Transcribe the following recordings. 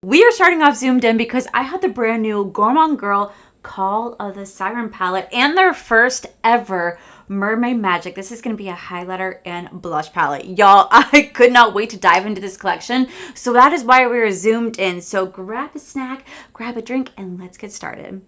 We are starting off zoomed in because I have the brand new Gourmande Girl Call of the Siren palette and their first ever Mermaid Magic. This is going to be a highlighter and blush palette. Y'all, I could not wait to dive into this collection. So that is why we are zoomed in. So grab a snack, grab a drink, and let's get started.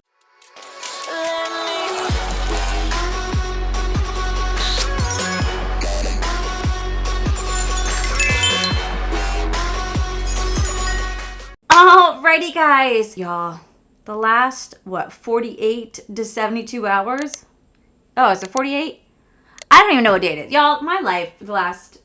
Alrighty guys, y'all, the last 48 to 72 hours. Oh, is it 48? I don't even know what date it is. Y'all, my life the last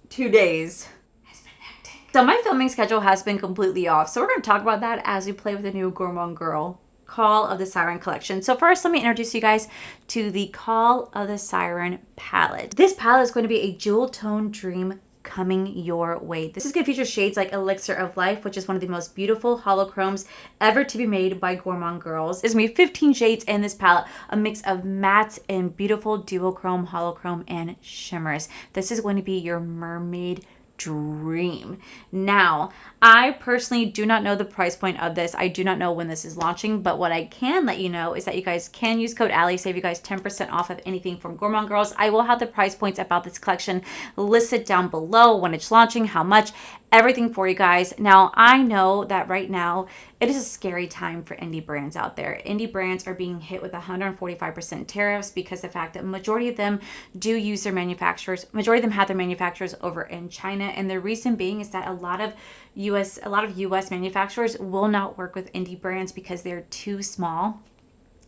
2 days has been hectic. So my filming schedule has been completely off. So we're going to talk about that as we play with the new Gourmande Girl Call of the Siren collection. So first, let me introduce you guys to the Call of the Siren palette. This palette is going to be a jewel tone dream coming your way. This is going to feature shades like Elixir of Life, which is one of the most beautiful holochromes ever to be made by Gourmande Girls. There's going to be 15 shades in this palette, a mix of mattes and beautiful duochrome, holochrome, and shimmers. This is going to be your mermaid dream. Now, I personally do not know the price point of this. I do not know when this is launching, but what I can let you know is that you guys can use code Allie, save you guys 10% off of anything from Gourmande Girls. I will have the price points about this collection listed down below, when it's launching, how much, everything for you guys. Now, I know that right now it is a scary time for indie brands out there. Indie brands are being hit with 145% tariffs because the fact that majority of them do use their manufacturers, majority of them have their manufacturers over in China. And the reason being is that a lot of US manufacturers will not work with indie brands because they're too small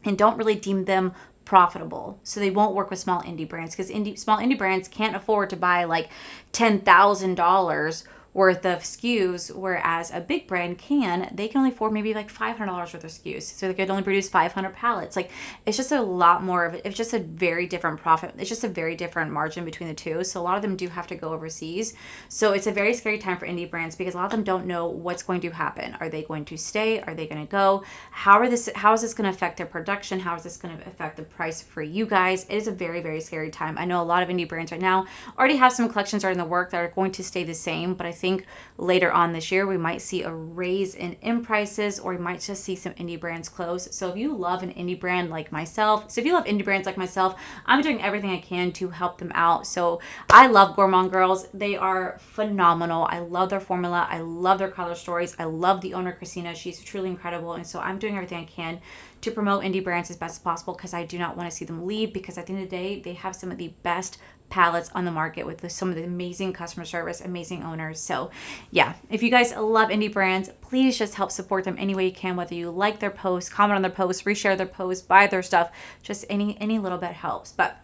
and don't really deem them profitable. So they won't work with small indie brands because small indie brands can't afford to buy like $10,000 worth of SKUs, whereas a big brand they can only afford maybe like $500 worth of SKUs. So they could only produce 500 palettes. Like, it's just a lot more of it. It's just a very different profit. It's just a very different margin between the two. So a lot of them do have to go overseas. So it's a very scary time for indie brands because a lot of them don't know what's going to happen. Are they going to stay? Are they going to go? How is this going to affect their production? How is this going to affect the price for you guys? It is a very, very scary time. I know a lot of indie brands right now already have some collections that are in the work that are going to stay the same, but I think later on this year we might see a raise in prices, or we might just see some indie brands close. So if you love an indie brand like myself, I'm doing everything I can to help them out. So I love Gourmande Girls. They are phenomenal. I love their formula. I love their color stories. I love the owner, Christina. She's truly incredible. And so I'm doing everything I can to promote indie brands as best as possible because I do not want to see them leave, because at the end of the day, they have some of the best palettes on the market with some of the amazing customer service, amazing owners. So yeah, if you guys love indie brands, please just help support them any way you can, whether you like their posts, comment on their posts, reshare their posts, buy their stuff, just any little bit helps. But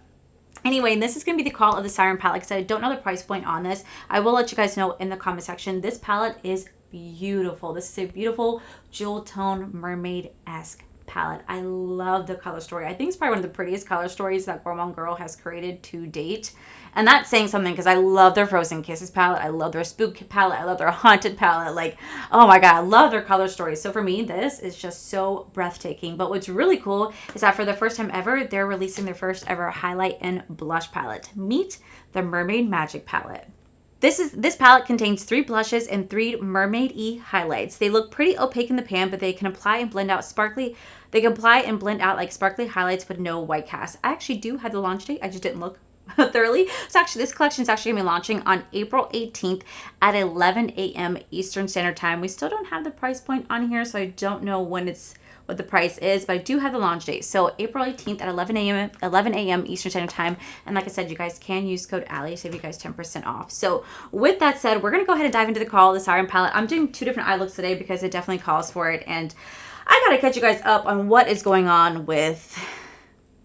anyway, this is going to be the Call of the Siren palette because I don't know the price point on this. I will let you guys know in the comment section. This palette is beautiful. This is a beautiful jewel tone mermaid-esque palette. I love the color story. I think it's probably one of the prettiest color stories that Gourmande Girl has created to date. And that's saying something because I love their Frozen Kisses palette. I love their Spook palette. I love their Haunted palette. Like, oh my God, I love their color stories. So for me, this is just so breathtaking. But what's really cool is that for the first time ever, they're releasing their first ever highlight and blush palette. Meet the Mermaid Magic palette. This palette contains 3 blushes and 3 mermaid-y highlights. They look pretty opaque in the pan, but they can apply and blend out like sparkly highlights with no white cast. I actually do have the launch date. I just didn't look thoroughly. So actually, this collection is actually going to be launching on April 18th at 11 a.m. Eastern Standard Time. We still don't have the price point on here, so I don't know what the price is, but I do have the launch date. So April 18th at 11 a.m. Eastern Standard Time. And like I said, you guys can use code Allie, save you guys 10% off. So with that said, we're going to go ahead and dive into the Call of the Siren palette. I'm doing 2 different eye looks today because it definitely calls for it. And I got to catch you guys up on what is going on with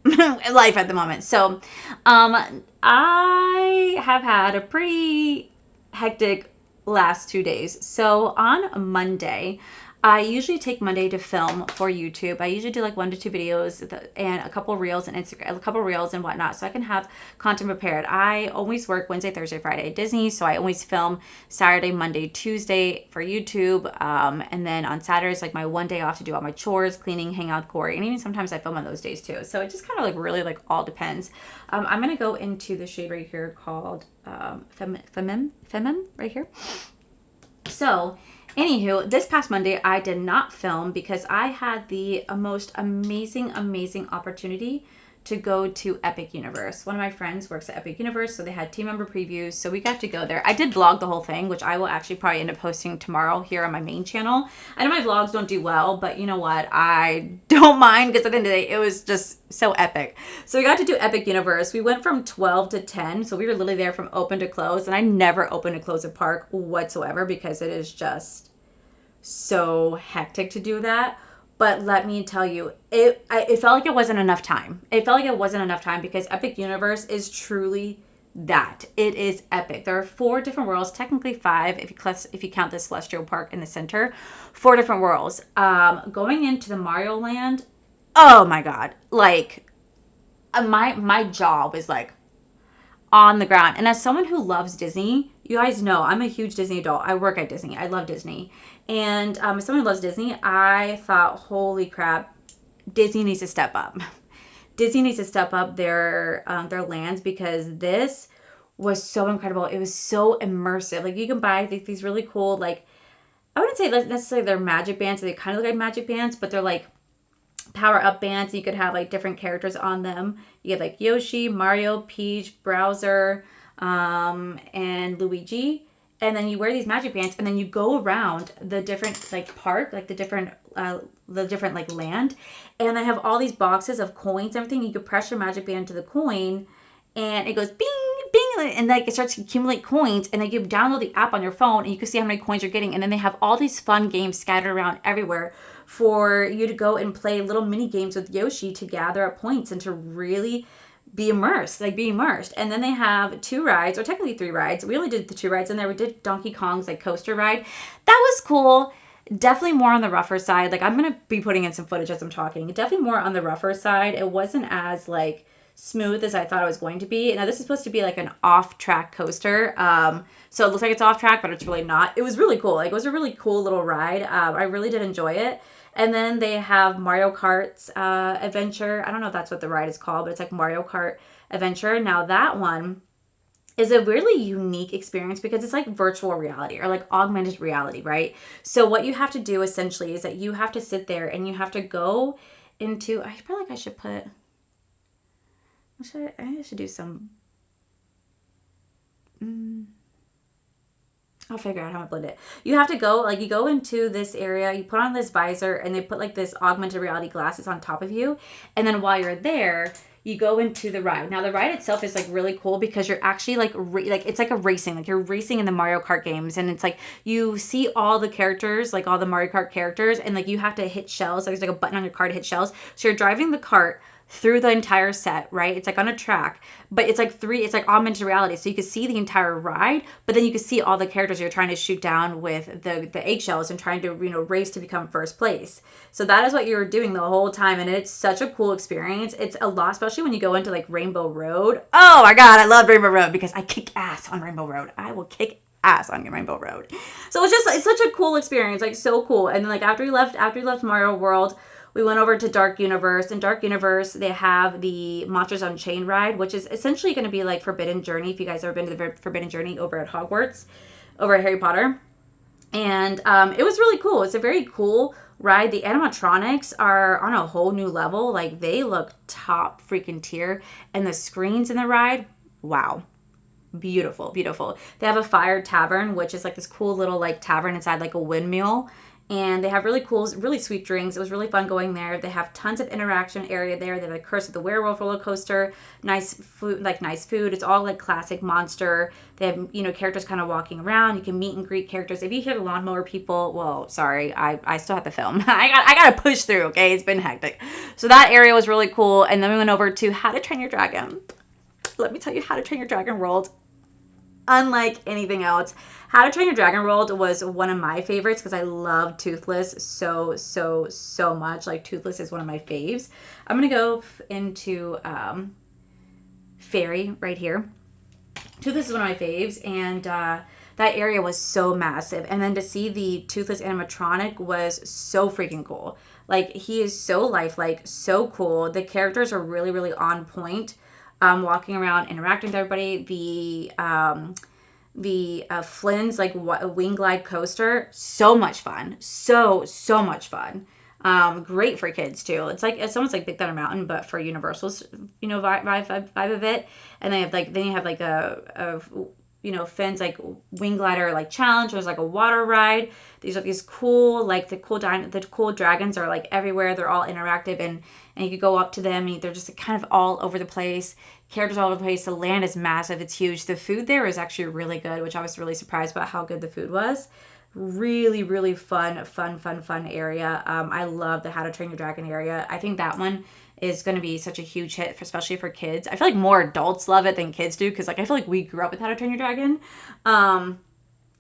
life at the moment. So I have had a pretty hectic last 2 days. So on Monday, I usually take Monday to film for YouTube. I usually do like 1 to 2 videos and a couple reels and Instagram, a couple reels and whatnot, so I can have content prepared. I always work Wednesday, Thursday, Friday at Disney, so I always film Saturday, Monday, Tuesday for YouTube, and then on Saturdays, like my one day off to do all my chores, cleaning, hang out with Corey, and even sometimes I film on those days too. So it just kind of like really like all depends. I'm gonna go into the shade right here called Femme right here. So Anywho, this past Monday, I did not film because I had the most amazing, amazing opportunity to go to Epic Universe. One of my friends works at Epic Universe, so they had team member previews, so we got to go there. I did vlog the whole thing, which I will actually probably end up posting tomorrow here on my main channel. I know my vlogs don't do well, but you know what? I don't mind because at the end of the day, it was just so epic. So we got to do Epic Universe. We went from 12 to 10, so we were literally there from open to close, and I never open to close a park whatsoever because it is just so hectic to do that. But let me tell you, it felt like it wasn't enough time. It felt like it wasn't enough time because Epic Universe is truly that. It is epic. There are 4 different worlds, technically 5 if you count the Celestial Park in the center. 4 different worlds. Going into the Mario Land, oh my god, like my jaw was like on the ground. And as someone who loves Disney, you guys know I'm a huge Disney adult. I work at Disney. I love Disney. And as someone who loves Disney, I thought, holy crap, Disney needs to step up. Disney needs to step up their lands because this was so incredible. It was so immersive. Like you can buy these really cool, like, I wouldn't say necessarily they're magic bands. They kind of look like magic bands, but they're like power up bands. You could have like different characters on them. You have like Yoshi, Mario, Peach, Bowser, and Luigi. And then you wear these magic bands and then you go around the different like park, like the different like land. And they have all these boxes of coins and everything. You could press your magic band to the coin and it goes bing, bing. And like it starts to accumulate coins. And then you download the app on your phone and you can see how many coins you're getting. And then they have all these fun games scattered around everywhere for you to go and play little mini games with Yoshi to gather up points and to really be immersed. And then they have 2 rides, or technically 3 rides. We only did the 2 rides in there. We did Donkey Kong's like coaster ride. That was cool. Definitely more on the rougher side. Like I'm going to be putting in some footage as I'm talking. Definitely more on the rougher side. It wasn't as like smooth as I thought it was going to be. Now this is supposed to be like an off-track coaster. So it looks like it's off track, but it's really not. It was really cool. Like it was a really cool little ride. I really did enjoy it. And then they have Mario Kart's Adventure. I don't know if that's what the ride is called, but it's like Mario Kart Adventure. Now that one is a really unique experience because it's like virtual reality or like augmented reality, right? So what you have to do essentially is that you have to sit there and you have to go into, I feel like I should put, I should do some, I'll figure out how to blend it. You have to go, like you go into this area, you put on this visor and they put like this augmented reality glasses on top of you. And then while you're there, you go into the ride. Now the ride itself is like really cool because you're actually like, it's like a racing, like you're racing in the Mario Kart games. And it's like, you see all the characters, like all the Mario Kart characters, and like you have to hit shells. Like, there's like a button on your car to hit shells. So you're driving the cart through the entire set, right? It's like on a track, but it's like augmented reality. So you can see the entire ride, but then you can see all the characters you're trying to shoot down with the eggshells and trying to, race to become first place. So that is what you're doing the whole time. And it's such a cool experience. It's a lot, especially when you go into like Rainbow Road. Oh my God, I love Rainbow Road because I kick ass on Rainbow Road. I will kick ass on Rainbow Road. So it's such a cool experience, like so cool. And then like after we left Mario World, we went over to Dark Universe. In Dark Universe, they have the Monsters Unchained ride, which is essentially going to be like Forbidden Journey. If you guys ever been to the Forbidden Journey over at Hogwarts, over at Harry Potter. And it was really cool. It's a very cool ride. The animatronics are on a whole new level. Like they look top freaking tier. And the screens in the ride, wow. Beautiful, beautiful. They have a fire tavern, which is like this cool little like tavern inside like a windmill. And they have really cool, really sweet drinks. It was really fun going there. They have tons of interaction area there. They have a Curse of the Werewolf roller coaster, nice food. It's all like classic monster. They have, characters kind of walking around. You can meet and greet characters. If you hear the lawnmower people, well, sorry, I still have to film. I got to push through, okay? It's been hectic. So that area was really cool. And then we went over to How to Train Your Dragon. Let me tell you, How to Train Your Dragon World, unlike anything else. How to Train Your Dragon World was one of my favorites because I love Toothless so much. Like Toothless is one of my faves. I'm going to go into Fairy right here. Toothless is one of my faves, and that area was so massive. And then to see the Toothless animatronic was so freaking cool. Like he is so lifelike, so cool. The characters are really, really on point. Walking around, interacting with everybody. Flynn's like wing glide coaster. So much fun. So much fun. Great for kids too. It's almost like Big Thunder Mountain, but for Universal's, vibe of it. And then you have like a Finn's like wing glider like challenge. There's like a water ride. These are these cool, like the cool dragons are like everywhere. They're all interactive and you could go up to them and they're just kind of all over the place. Characters all over the place. The land is massive. It's huge. The food there is actually really good, which I was really surprised about how good the food was. Really, really fun area. I love the How to Train Your Dragon area. I think that one is going to be such a huge hit, especially for kids. I feel like more adults love it than kids do because like I feel like we grew up with How to Train Your Dragon.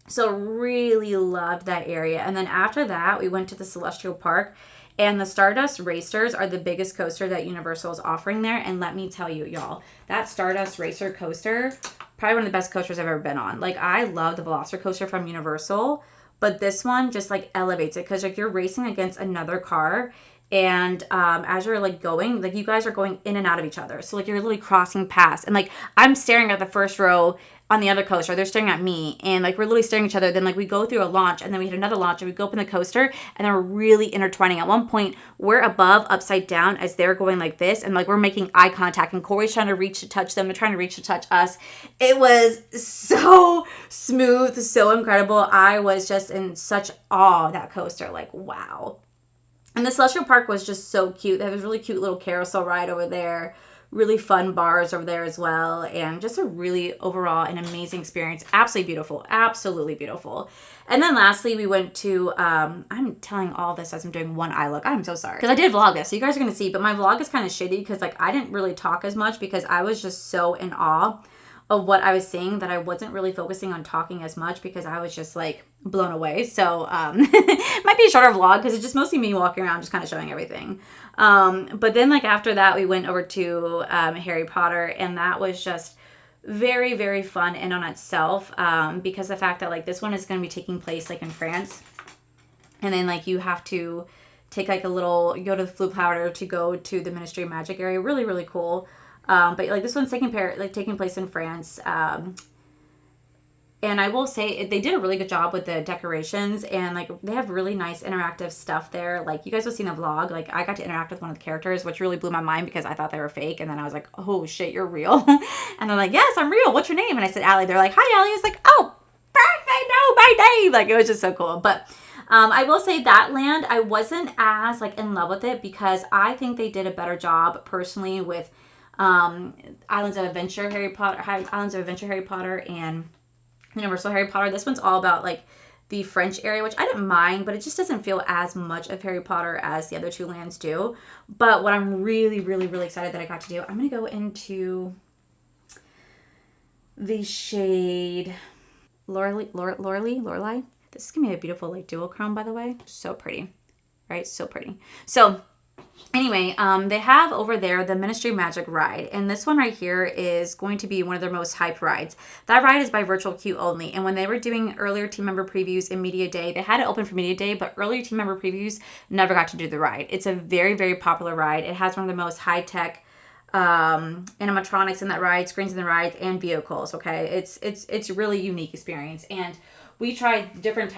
So really loved that area. And then after that, we went to the Celestial Park. And the Stardust Racers are the biggest coaster that Universal is offering there. And let me tell you, y'all, that Stardust Racer coaster, probably one of the best coasters I've ever been on. Like, I love the Velocicoaster from Universal, but this one just, like, elevates it. Because, like, you're racing against another car. And as you're, like, going, like, you guys are going in and out of each other. So, like, you're literally crossing paths. And, like, I'm staring at the first row on the other coaster. They're staring at me. And, like, we're literally staring at each other. Then, like, we go through a launch. And then we hit another launch. And we go up in the coaster. And then we're really intertwining. At one point, we're above, upside down as they're going like this. And, like, we're making eye contact. And Corey's trying to reach to touch them. They're trying to reach to touch us. It was so smooth. So incredible. I was just in such awe of that coaster. Like, wow. And the Celestial Park was just so cute. They have this really cute little carousel ride over there. Really fun bars over there as well. And just a really overall an amazing experience. Absolutely beautiful. Absolutely beautiful. And then lastly, we went to, I'm telling all this as I'm doing one eye look. I'm so sorry. Because I did vlog this, so you guys are going to see. But my vlog is kind of shitty because like I didn't really talk as much because I was just so in awe of what I was seeing that I wasn't really focusing on talking as much because I was just like blown away. So it might be a shorter vlog because it's just mostly me walking around just kind of showing everything. But then like after that we went over to Harry Potter, and that was just very, very fun in on itself because the fact that like this one is going to be taking place like in France, and then like you have to take like go to the Floo Powder to go to the Ministry of Magic area. Really, really cool. But like this one's taking place in France. And I will say they did a really good job with the decorations, and like they have really nice interactive stuff there. Like you guys will see in the vlog, like I got to interact with one of the characters, which really blew my mind because I thought they were fake. And then I was like, oh shit, you're real. And they're like, yes, I'm real. What's your name? And I said, Allie. They're like, hi, Allie. I was like, oh, they know my name. Like it was just so cool. But I will say that land, I wasn't as like in love with it because I think they did a better job personally with Islands of Adventure Harry Potter and Universal Harry Potter. This one's all about like the French area, which I didn't mind, but it just doesn't feel as much of Harry Potter as the other two lands do. But what I'm really, really, really excited that I got to do, I'm going to go into the shade Lorelei. This is going to be a beautiful like duochrome, by the way. So pretty, right? So pretty. So anyway, they have over there the Ministry of Magic ride, and this one right here is going to be one of their most hyped rides. That ride is by virtual queue only, and when they were doing earlier team member previews in Media Day, they had it open for Media Day, but earlier team member previews never got to do the ride. It's a very, very popular ride. It has one of the most high-tech animatronics in that ride, screens in the ride, and vehicles, okay? It's a really unique experience, and we tried 3 different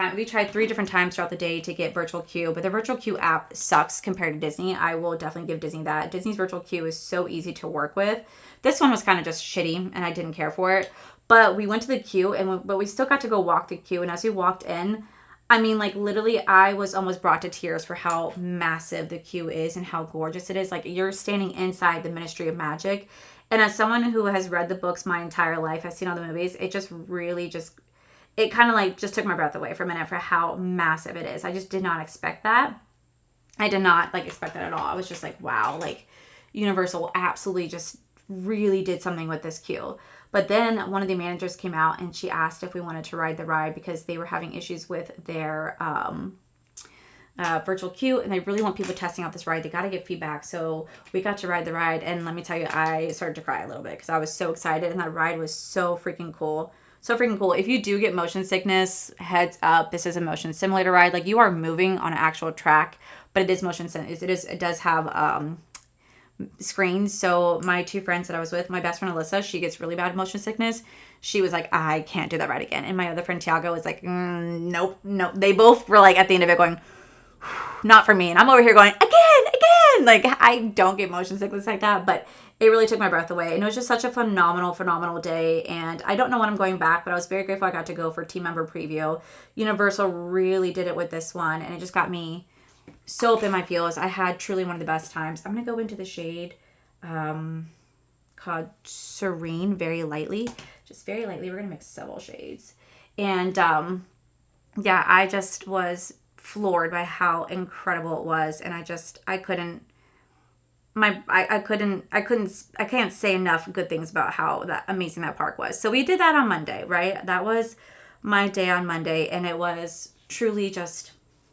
times throughout the day to get virtual queue, but the virtual queue app sucks compared to Disney. I will definitely give Disney that. Disney's virtual queue is so easy to work with. This one was kind of just shitty, and I didn't care for it. But we went to the queue, but we still got to go walk the queue. And as we walked in, I mean, like literally, I was almost brought to tears for how massive the queue is and how gorgeous it is. Like you're standing inside the Ministry of Magic, and as someone who has read the books my entire life, has seen all the movies, it just really it kind of like just took my breath away for a minute for how massive it is. I just did not expect that. I did not like expect that at all. I was just like, wow, like Universal absolutely just really did something with this queue. But then one of the managers came out and she asked if we wanted to ride the ride because they were having issues with their virtual queue, and they really want people testing out this ride. They got to get feedback. So we got to ride the ride, and let me tell you, I started to cry a little bit because I was so excited, and that ride was so freaking cool. So freaking cool. If you do get motion sickness, heads up, this is a motion simulator ride. Like you are moving on an actual track, but it is motion sickness. It does have screens. So my two friends that I was with, my best friend Alyssa, she gets really bad motion sickness. She was like, I can't do that ride again. And my other friend Tiago was like, nope. They both were like at the end of it going, not for me. And I'm over here going, again. Like, I don't get motion sickness like that, but it really took my breath away. And it was just such a phenomenal day. And I don't know when I'm going back, but I was very grateful I got to go for team member preview. Universal really did it with this one, and it just got me so up in my feels. I had truly one of the best times. I'm going to go into the shade called Serene very lightly. Just very lightly. We're going to mix several shades. And yeah, I just was floored by how incredible it was. And I can't say enough good things about how that amazing that park was. So we did that on Monday, right? That was my day on Monday, and it was truly just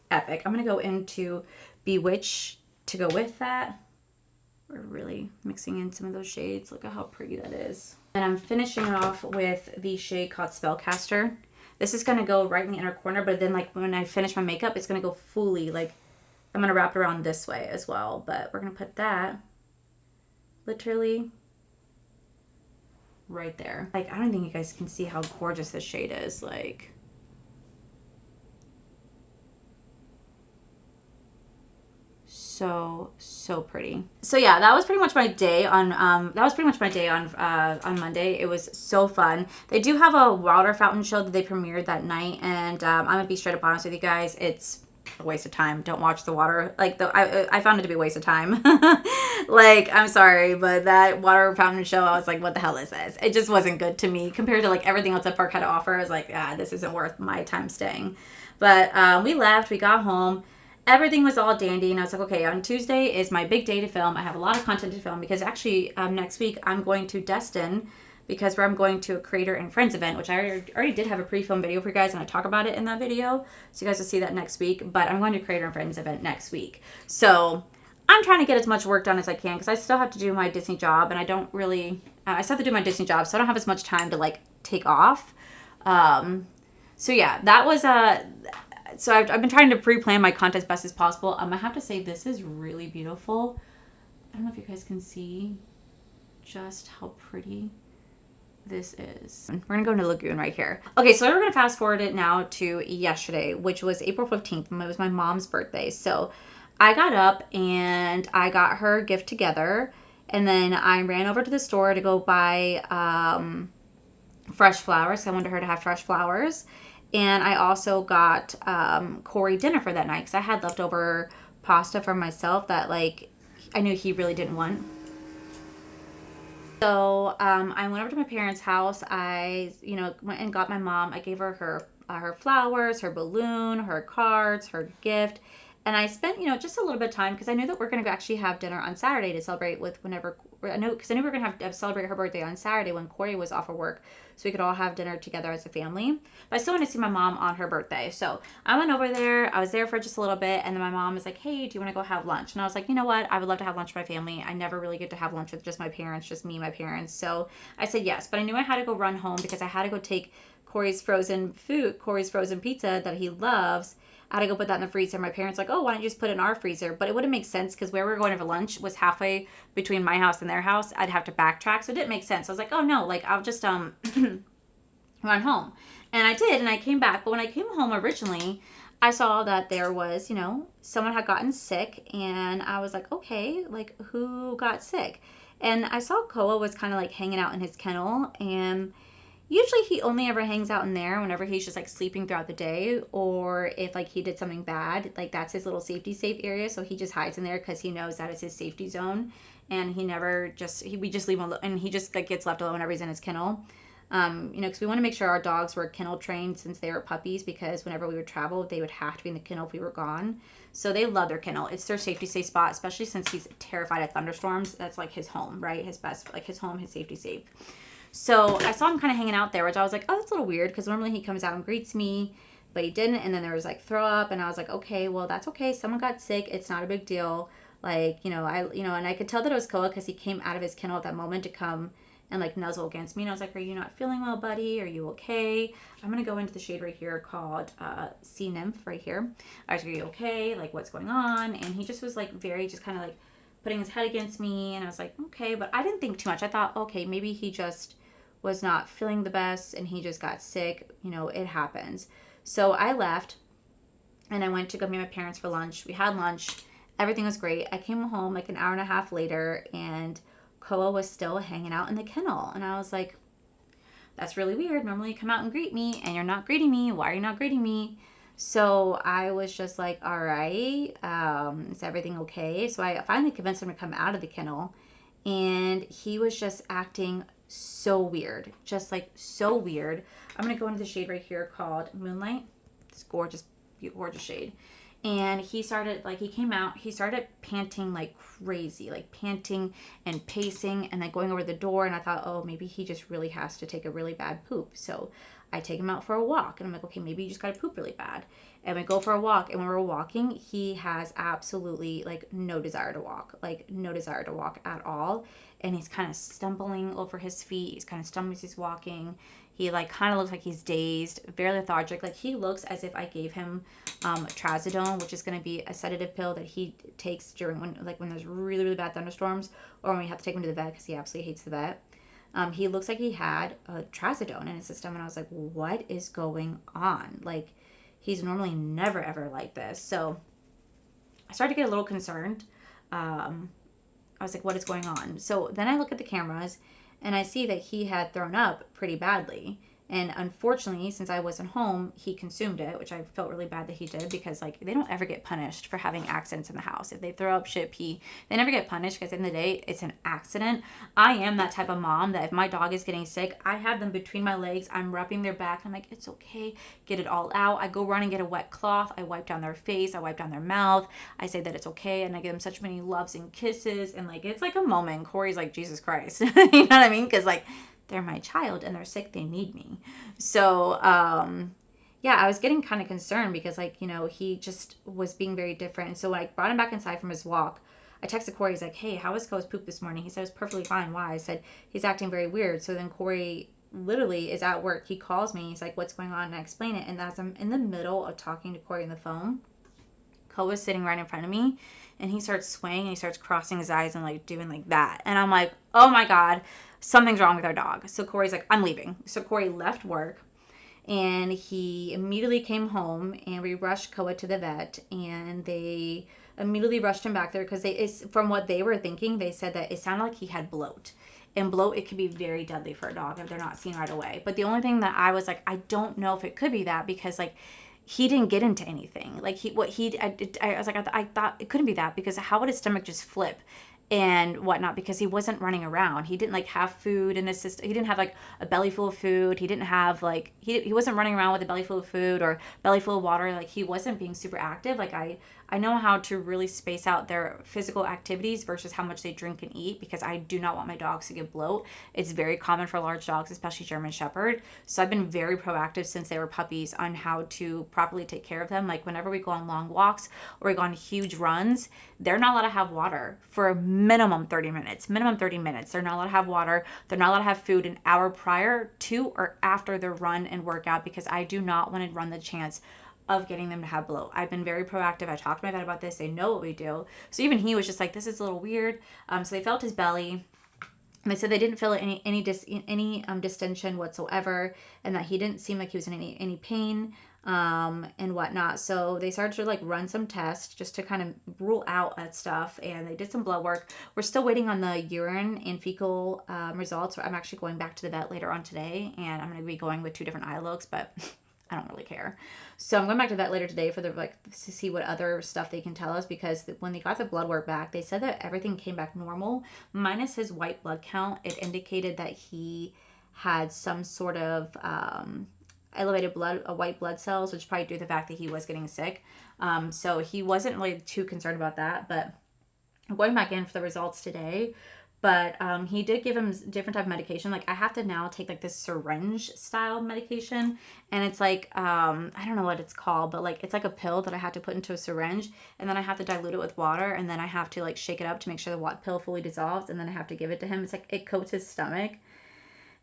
epic. I'm going to go into Bewitch to go with that. We're really mixing in some of those shades. Look at how pretty that is. And I'm finishing off with the shade called Spellcaster. This is going to go right in the inner corner, but then like when I finish my makeup, it's going to go fully, like, I'm going to wrap it around this way as well. But we're going to put that literally right there. Like, I don't think you guys can see how gorgeous this shade is. Like, so pretty. So yeah, that was pretty much my day on on Monday. It was so fun. They do have a water fountain show that they premiered that night, and I'm gonna be straight up honest with you guys, it's a waste of time. Don't watch the water. Like, I found it to be a waste of time. Like, I'm sorry, but that water fountain show, I was like, what the hell is this? It just wasn't good to me compared to like everything else that park had to offer. I was like, this isn't worth my time staying. But we left, we got home. Everything was all dandy, and I was like, okay, on Tuesday is my big day to film. I have a lot of content to film because actually next week I'm going to Destin, because where I'm going to a Creator and Friends event, which I already did have a pre-film video for you guys, and I talk about it in that video. So you guys will see that next week. But I'm going to Creator and Friends event next week. So I'm trying to get as much work done as I can because I still have to do my Disney job, and I don't really, I still have to do my Disney job, so I don't have as much time to like take off. So yeah, that was so I've been trying to pre-plan my content as best as possible. I have to say this is really beautiful. I don't know if you guys can see just how pretty this is. We're gonna go into Lagoon right here. Okay, so we're gonna fast forward it now to yesterday, which was April 15th. It was my mom's birthday. So I got up and I got her gift together, and then I ran over to the store to go buy fresh flowers. I wanted her to have fresh flowers. And I also got Corey dinner for that night because I had leftover pasta for myself that, like, I knew he really didn't want. So I went over to my parents' house. I, went and got my mom. I gave her her flowers, her balloon, her cards, her gift. And I spent, just a little bit of time because I knew that we're going to actually have dinner on Saturday to celebrate with I knew we were going to have celebrate her birthday on Saturday when Corey was off of work, so we could all have dinner together as a family. But I still wanted to see my mom on her birthday. So I went over there. I was there for just a little bit. And then my mom was like, hey, do you want to go have lunch? And I was like, you know what? I would love to have lunch with my family. I never really get to have lunch with just my parents, just me and my parents. So I said yes. But I knew I had to go run home because I had to go take Corey's frozen pizza that he loves. I had to go put that in the freezer. My parents were like, oh, why don't you just put it in our freezer? But it wouldn't make sense because where we were going for lunch was halfway between my house and their house. I'd have to backtrack, so it didn't make sense. I was like, oh no, like I'll just run home. And I did, and I came back. But when I came home originally, I saw that there was, someone had gotten sick, and I was like, okay, like who got sick? And I saw Koa was kind of like hanging out in his kennel, and usually he only ever hangs out in there whenever he's just like sleeping throughout the day, or if like he did something bad, like that's his little safe area. So he just hides in there because he knows that is his safety zone, and we just leave him alone, and he just like gets left alone whenever he's in his kennel. Because we want to make sure our dogs were kennel trained since they were puppies, because whenever we would travel, they would have to be in the kennel if we were gone. So they love their kennel. It's their safety safe spot, especially since he's terrified of thunderstorms. That's like his home, right? His best, like his home, his safety safe. So I saw him kind of hanging out there, which I was like, oh, that's a little weird, because normally he comes out and greets me, but he didn't. And then there was like throw up, and I was like, okay, well, that's okay. Someone got sick. It's not a big deal. Like, and I could tell that it was Koa because he came out of his kennel at that moment to come and like nuzzle against me. And I was like, are you not feeling well, buddy? Are you okay? I'm going to go into the shade right here called Sea Nymph right here. I was like, are you okay? Like, what's going on? And he just was like very just kind of like putting his head against me, and I was like, okay, but I didn't think too much. I thought, okay, maybe he just was not feeling the best and he just got sick. It happens. So I left and I went to go meet my parents for lunch. We had lunch. Everything was great. I came home like an hour and a half later, and Koa was still hanging out in the kennel. And I was like, that's really weird. Normally you come out and greet me, and you're not greeting me. Why are you not greeting me? So I was just like, all right, is everything okay? So I finally convinced him to come out of the kennel, and he was just acting so weird. Just like so weird. I'm going to go into the shade right here called Moonlight. It's gorgeous, gorgeous shade. And he started, like, he came out, he started panting like crazy, like panting and pacing and then going over the door. And I thought, oh, maybe he just really has to take a really bad poop. So I take him out for a walk, and I'm like, okay, maybe you just got to poop really bad. And we go for a walk, and when we're walking, he has absolutely like no desire to walk, at all. And he's kind of stumbling over his feet. He's kind of stumbling as he's walking. He like kind of looks like he's dazed, very lethargic. Like he looks as if I gave him trazodone, which is going to be a sedative pill that he takes during when there's really, really bad thunderstorms, or when we have to take him to the vet because he absolutely hates the vet. He looks like he had a trazodone in his system, and I was like, what is going on? Like, he's normally never, ever like this. So I started to get a little concerned. I was like, what is going on? So then I look at the cameras, and I see that he had thrown up pretty badly. And unfortunately, since I wasn't home, he consumed it, which I felt really bad that he did, because like they don't ever get punished for having accidents in the house. If they throw up, shit, pee, they never get punished, because at the end of the day, it's an accident. I am that type of mom that if my dog is getting sick, I have them between my legs. I'm rubbing their back. I'm like, it's okay. Get it all out. I go run and get a wet cloth. I wipe down their face. I wipe down their mouth. I say that it's okay. And I give them such many loves and kisses. And like, it's like a moment. Corey's like, Jesus Christ. You know what I mean? Because like, they're my child and they're sick. They need me. So, yeah, I was getting kind of concerned because like, he just was being very different. And so when I brought him back inside from his walk, I texted Corey. He's like, hey, how was Koa's poop this morning? He said, it was perfectly fine. Why? I said, he's acting very weird. So then Corey literally is at work. He calls me. He's like, what's going on? And I explain it. And as I'm in the middle of talking to Corey on the phone, Koa's sitting right in front of me, and he starts swaying and he starts crossing his eyes and like doing like that. And I'm like, oh my God, something's wrong with our dog. So Corey's like, I'm leaving. So Corey left work, and he immediately came home, and we rushed Koa to the vet, and they immediately rushed him back there because from what they were thinking, they said that it sounded like he had bloat. And bloat, it can be very deadly for a dog if they're not seen right away. But the only thing that I was like, I don't know if it could be that, because like he didn't get into anything. Like I was like, I thought it couldn't be that, because how would his stomach just flip and whatnot? Because he wasn't running around. He didn't like have food in his system. He didn't have like a belly full of food. He didn't have like, he wasn't running around with a belly full of food or belly full of water. Like he wasn't being super active. Like I know how to really space out their physical activities versus how much they drink and eat, because I do not want my dogs to get bloat. It's very common for large dogs, especially German Shepherd. So I've been very proactive since they were puppies on how to properly take care of them. Like whenever we go on long walks or we go on huge runs, they're not allowed to have water for minimum 30 minutes. They're not allowed to have water. They're not allowed to have food an hour prior to or after their run and workout, because I do not want to run the chance of getting them to have bloat. I've been very proactive. I talked to my vet about this. They know what we do. So even he was just like, this is a little weird. So they felt his belly. And they said they didn't feel any distension whatsoever, and that he didn't seem like he was in any pain and whatnot. So they started to like run some tests just to kind of rule out that stuff, and they did some blood work. We're still waiting on the urine and fecal results. I'm actually going back to the vet later on today, and I'm going to be going with 2 different eye looks, but I don't really care. So I'm going back to that later today for to see what other stuff they can tell us, because when they got the blood work back, they said that everything came back normal minus his white blood count. It indicated that he had some sort of elevated white blood cells, which probably due to the fact that he was getting sick. So he wasn't really too concerned about that, but I'm going back in for the results today. But he did give him different type of medication. Like I have to now take like this syringe style medication, and it's like I don't know what it's called, but like it's like a pill that I have to put into a syringe, and then I have to dilute it with water, and then I have to like shake it up to make sure the pill fully dissolves, and then I have to give it to him. It's like it coats his stomach.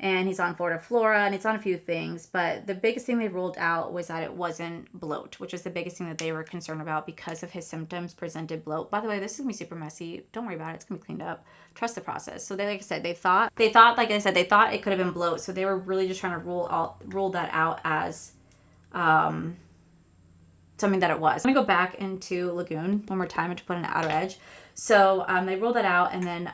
and he's on Florida Flora, and it's on a few things. But the biggest thing they ruled out was that it wasn't bloat, which was the biggest thing that they were concerned about because of his symptoms presented bloat. By the way, this is gonna be super messy. Don't worry about it. It's gonna be cleaned up. Trust the process. So they, like I said, they thought, like I said, they thought it could have been bloat. So they were really just trying to rule that out as something that it was. I'm gonna go back into Lagoon one more time to put an outer edge. So they ruled that out, and then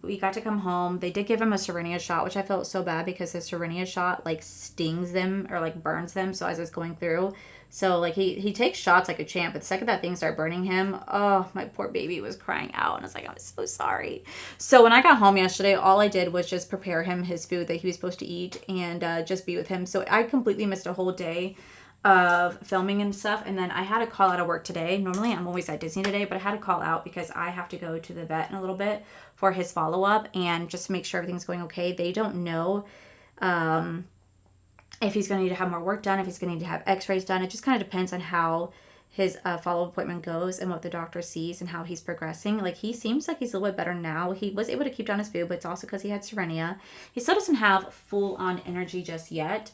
we got to come home. They did give him a Serenia shot, which I felt so bad because the Serenia shot like stings them or like burns them. So as it's going through, so like he takes shots like a champ, but the second that thing started burning him, oh, my poor baby was crying out, and I was like, I'm so sorry. So when I got home yesterday, all I did was just prepare him his food that he was supposed to eat and just be with him. So I completely missed a whole day of filming and stuff, and then I had to call out of work today. Normally I'm always at Disney today, but I had to call out because I have to go to the vet in a little bit for his follow-up and just to make sure everything's going okay. They don't know if he's going to need to have more work done, if he's going to need to have x-rays done. It just kind of depends on how his follow-up appointment goes and what the doctor sees and how he's progressing. Like, he seems like he's a little bit better now. He was able to keep down his food, but it's also because he had Serenia. He still doesn't have full-on energy just yet,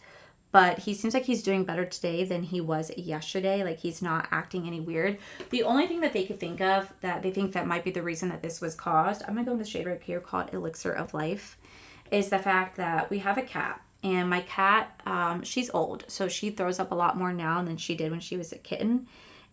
but he seems like he's doing better today than he was yesterday. Like, he's not acting any weird. The only thing that they could think of that they think that might be the reason that this was caused, I'm going to go in the shade right here called Elixir of Life, is the fact that we have a cat. And my cat, she's old, so she throws up a lot more now than she did when she was a kitten.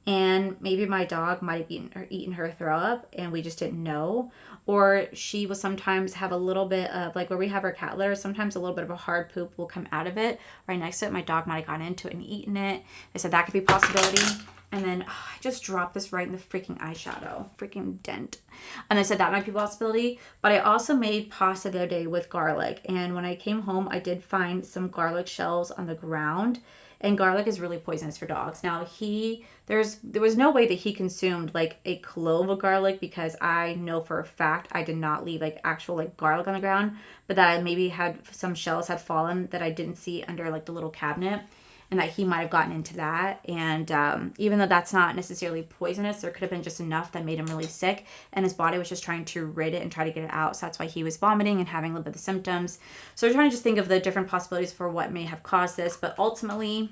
And maybe my dog might have eaten her throw up and we just didn't know. Or she will sometimes have a little bit of, like where we have our cat litter, sometimes a little bit of a hard poop will come out of it. Right next to it, my dog might have gone into it and eaten it. They said that could be a possibility. And then I just dropped this right in the freaking eyeshadow. Freaking dent. And they said that might be a possibility. But I also made pasta the other day with garlic. And when I came home, I did find some garlic shells on the ground. And garlic is really poisonous for dogs. Now, there was no way that he consumed like a clove of garlic, because I know for a fact I did not leave like actual like garlic on the ground, but that I maybe had some shells had fallen that I didn't see under like the little cabinet, and that he might have gotten into that. And even though that's not necessarily poisonous, there could have been just enough that made him really sick, and his body was just trying to rid it and try to get it out. So that's why he was vomiting and having a little bit of the symptoms. So we're trying to just think of the different possibilities for what may have caused this, but ultimately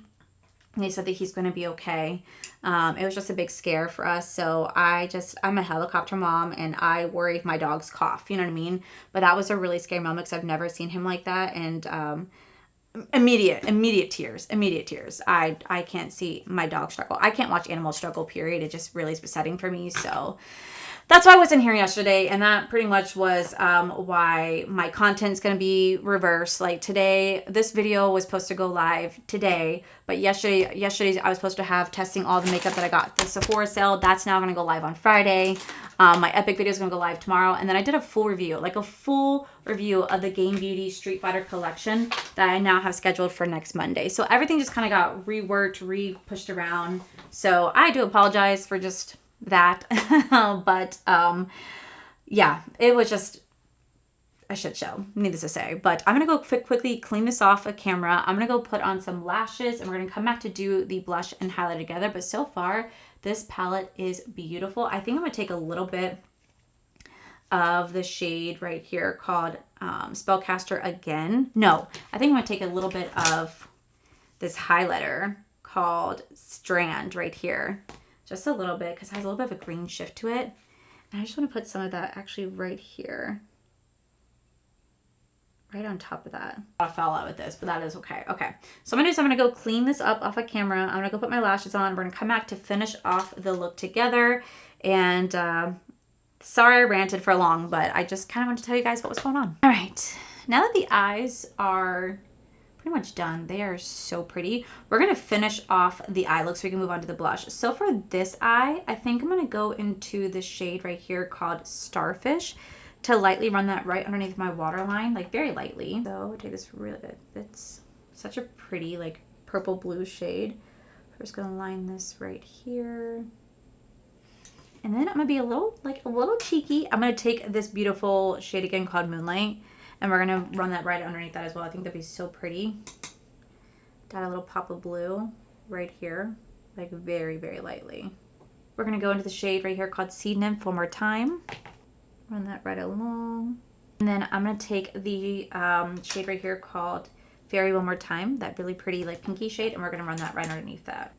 they said that he's going to be okay. It was just a big scare for us. So I'm a helicopter mom, and I worry if my dogs cough, you know what I mean? But that was a really scary moment because I've never seen him like that. And immediate tears. I can't see my dog struggle. I can't watch animals struggle, period. It just really is upsetting for me. So that's why I wasn't here yesterday, and that pretty much was why my content's going to be reversed. Like today, this video was supposed to go live today, but yesterday I was supposed to have testing all the makeup that I got at the Sephora sale. That's now going to go live on Friday. My Epic video is going to go live tomorrow, and then I did a full review of the Game Beauty Street Fighter collection that I now have scheduled for next Monday. So everything just kind of got reworked, pushed around. So I do apologize for just that. But yeah, it was just a shit show, needless to say. But I'm gonna go quickly clean this off of camera. I'm gonna go put on some lashes, and we're gonna come back to do the blush and highlight together. But so far, this palette is beautiful. I think I'm gonna take a little bit of the shade right here called Spellcaster again. No, I think I'm gonna take a little bit of this highlighter called Strand right here. Just a little bit, because it has a little bit of a green shift to it. And I just want to put some of that actually right here. Right on top of that. I fell out with this, but that is okay. Okay, so I'm going to go clean this up off of camera. I'm going to go put my lashes on. We're going to come back to finish off the look together. And sorry I ranted for long, but I just kind of wanted to tell you guys what was going on. All right, now that the eyes are pretty much done, they are so pretty, we're gonna finish off the eye look so we can move on to the blush. So for this eye, I think I'm gonna go into the shade right here called Starfish to lightly run that right underneath my waterline, like very lightly. So take this it's such a pretty like purple blue shade. We're just gonna line this right here. And then I'm gonna be a little cheeky. I'm gonna take this beautiful shade again called Moonlight, and we're going to run that right underneath that as well. I think that'd be so pretty. Got a little pop of blue right here, like very, very lightly. We're going to go into the shade right here called Sea Nymph one more time. Run that right along. And then I'm going to take the shade right here called Fairy One More Time, that really pretty like pinky shade, and we're going to run that right underneath that.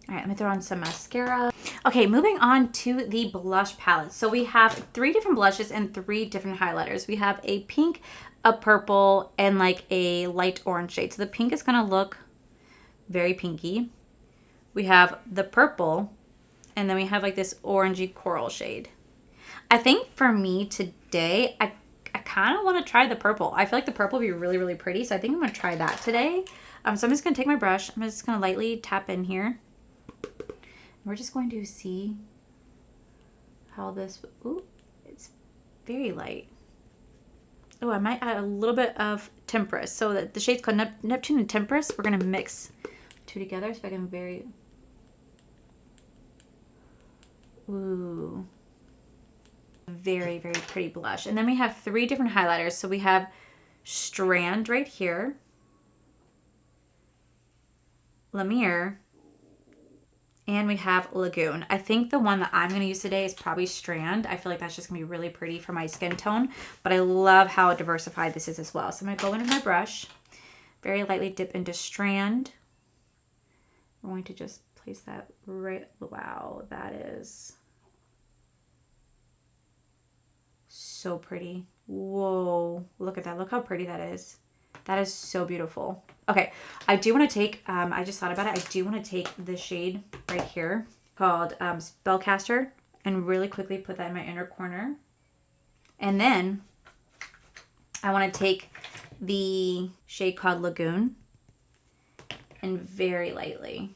All right, let me throw on some mascara. Okay, moving on to the blush palette. So we have 3 different blushes and 3 different highlighters. We have a pink, a purple, and like a light orange shade. So the pink is gonna look very pinky. We have the purple, and then we have like this orangey coral shade. I think for me today, I kind of want to try the purple. I feel like the purple would be really, really pretty. So I think I'm going to try that today. So I'm just going to take my brush. I'm just going to lightly tap in here. We're just going to see how this, ooh, it's very light. Oh, I might add a little bit of Temperance. So that the shade's called Neptune and Temperance. We're going to mix 2 together. So I can ooh, very, very pretty blush. And then we have 3 different highlighters. So we have Strand right here, Lumiere, and we have Lagoon. I think the one that I'm going to use today is probably Strand. I feel like that's just going to be really pretty for my skin tone, but I love how diversified this is as well. So I'm going to go in with my brush, very lightly dip into Strand. We're going to just place that right, wow, that is so pretty. Whoa, look at that. Look how pretty that is. That is so beautiful. Okay, I do want to take, I just thought about it. I do want to take the shade right here called Spellcaster and really quickly put that in my inner corner. And then I want to take the shade called Lagoon and very lightly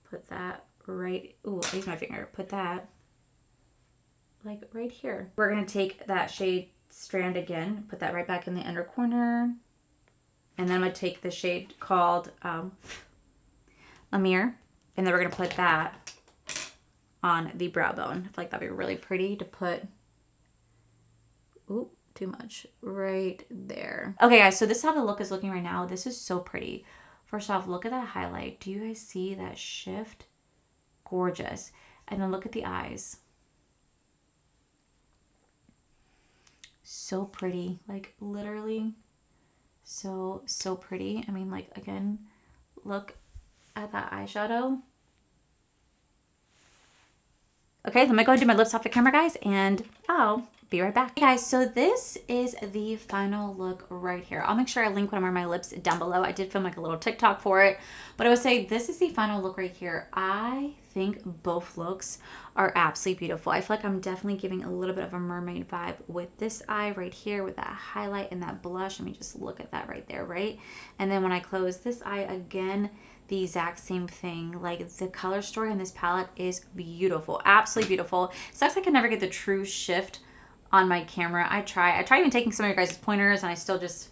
put that right, ooh, I'll use my finger, put that like right here. We're going to take that shade Strand again, put that right back in the inner corner. And then I'm going to take the shade called Lumiere, and then we're going to put that on the brow bone. I feel like that'd be really pretty to put, ooh, too much, right there. Okay guys, so this is how the look is looking right now. This is so pretty. First off, look at that highlight. Do you guys see that shift? Gorgeous. And then look at the eyes. So pretty, like literally so pretty. I mean, like, again, look at that eyeshadow. Okay, let me go and do my lips off the camera, guys, and I'll be right back. Hey guys, so this is the final look right here. I'll make sure I link one of my lips down below. I did film like a little TikTok for it, but I would say this is the final look right here. I think both looks are absolutely beautiful. I feel like I'm definitely giving a little bit of a mermaid vibe with this eye right here with that highlight and that blush. I mean, just look at that right there, right? And then when I close this eye again, the exact same thing. Like, the color story in this palette is beautiful, absolutely beautiful. Sucks I can never get the true shift on my camera. I try even taking some of your guys' pointers, and I still just,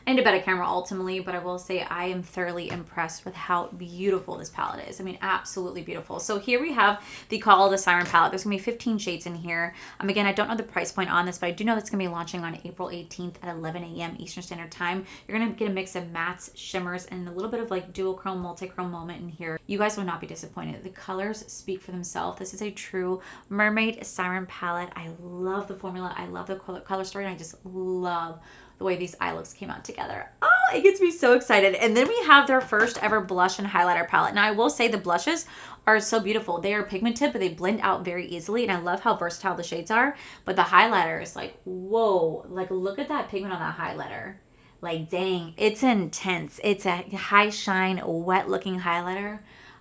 I need a better camera ultimately, but I will say I am thoroughly impressed with how beautiful this palette is. I mean, absolutely beautiful. So here we have the Call of the Siren palette. There's gonna be 15 shades in here. Again, I don't know the price point on this, but I do know it's gonna be launching on April 18th at 11 a.m. Eastern Standard Time. You're gonna get a mix of mattes, shimmers, and a little bit of like dual chrome, multi-chrome moment in here. You guys will not be disappointed. The colors speak for themselves. This is a true mermaid siren palette. I love the formula. I love the color story, and I just love the way these eye looks came out together. Oh, it gets me so excited. And then we have their first ever blush and highlighter palette. Now, I will say the blushes are so beautiful. They are pigmented, but they blend out very easily, and I love how versatile the shades are. But the highlighter is like, whoa, like look at that pigment on that highlighter. Like, dang, it's intense. It's a high shine, wet looking highlighter.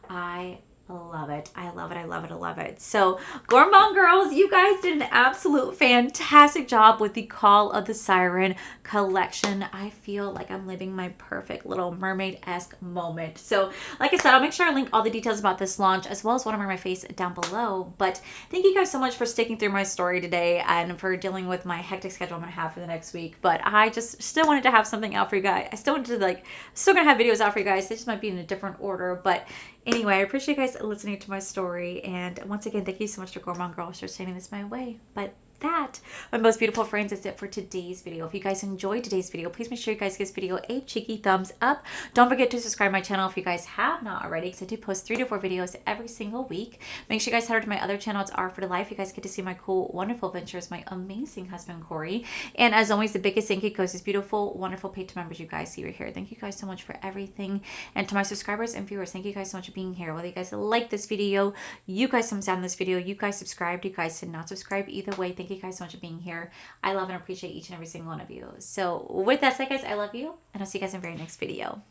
I love it. I love it. I love it. I love it. So, Gourmande girls, you guys did an absolute fantastic job with the Call of the Siren collection. I feel like I'm living my perfect little mermaid-esque moment. So, like I said, I'll make sure I link all the details about this launch as well as Watermark My Face down below. But thank you guys so much for sticking through my story today and for dealing with my hectic schedule I'm going to have for the next week. But I just still wanted to have something out for you guys. I still wanted to still going to have videos out for you guys. They just might be in a different order. But anyway, I appreciate you guys listening to my story. And once again, thank you so much to Gourmande Girls for sending this my way. But that, my most beautiful friends, is it for today's video. If you guys enjoyed today's video, please make sure you guys give this video a cheeky thumbs up. Don't forget to subscribe to my channel if you guys have not already, because I do post 3 to 4 videos every single week. Make sure you guys head over to my other channel. It's R for the Life. You guys get to see my cool, wonderful adventures, my amazing husband, Corey. And as always, the biggest thank you goes to these beautiful, wonderful Patreon members you guys see right here. Thank you guys so much for everything. And to my subscribers and viewers, thank you guys so much for being here. Whether you guys like this video, you guys thumbs down this video, you guys subscribed, you guys did not subscribe, either way, thank you guys so much for being here. I love and appreciate each and every single one of you. So with that said, guys, I love you, and I'll see you guys in the very next video.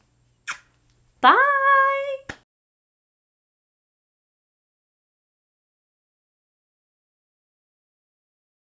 Bye!